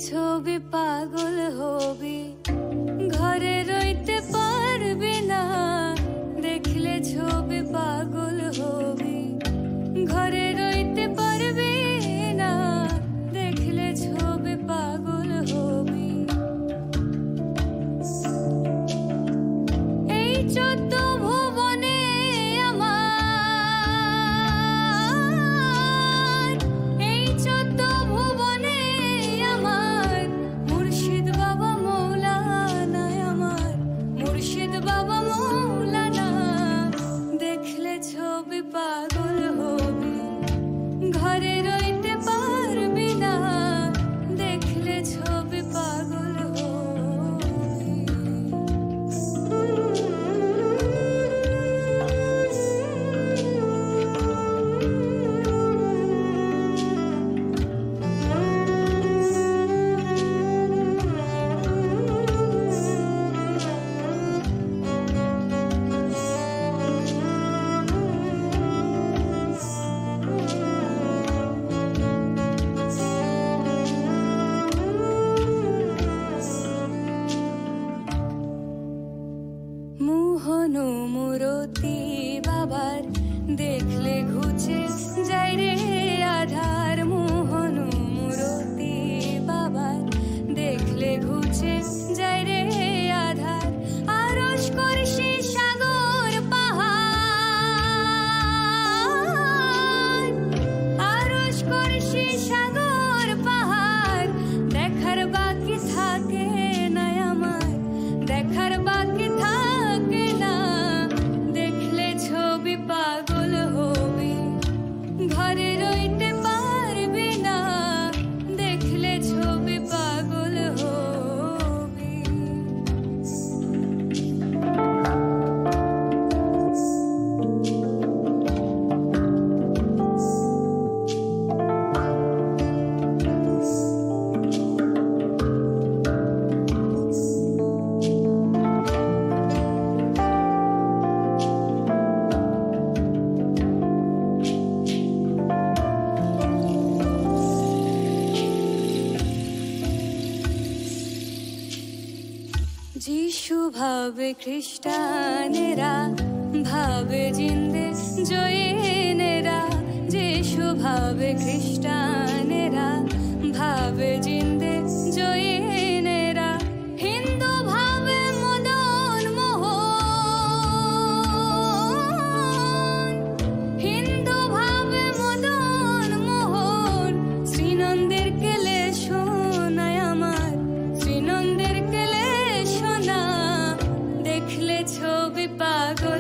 ছবি পাগল হবি, ঘরে রইতে পারবি না। দেখলে ছবি পাগল হবি, ঘরে রইতে পারবি না। দেখলে ছবি পাগল হবি। এই 14 ভুবনে আমার, এই 14 ভুবনে আমার মুর্শিদ বাবা মৌলানা, আমার মুর্শিদ বাবা মৌলানা। দেখলে ছবি পাগল হবি, ঘরে রইতে পারবি না। দেখলে ছবি পাগল হবি। মোহন মুরতি বাবার দেখলে ঘুচে যাই রে আধার। মোহন মুরতি বাবার দেখলে ঘুচে যাই রে আধার। আরশ করছি সাগর পাহাড়, আরশ করছি সাগর পাহাড়। দেখার বাকি থাকে না আমার, দেখার বাকি থাকে না। দেখলে ছবি পাগল হবি, ঘরে রইতে পারবি না। দেখলে ছবি পাগল হবি। যিশু ভাবে খ্রিস্টানেরা, ভাবে জিন্দে জৈনেরা। যিশু ভাবে খ্রিস্টানেরা, ভাবে জিন্দে জৈনেরা। হিন্দু ভাবে মদন মোহন, হিন্দু ভাবে মদন মোহন। শ্রীনন্দের কেলে শোনায় আমার, শ্রীনন্দের কেলে শোনা। দেখলে ছবি পাগল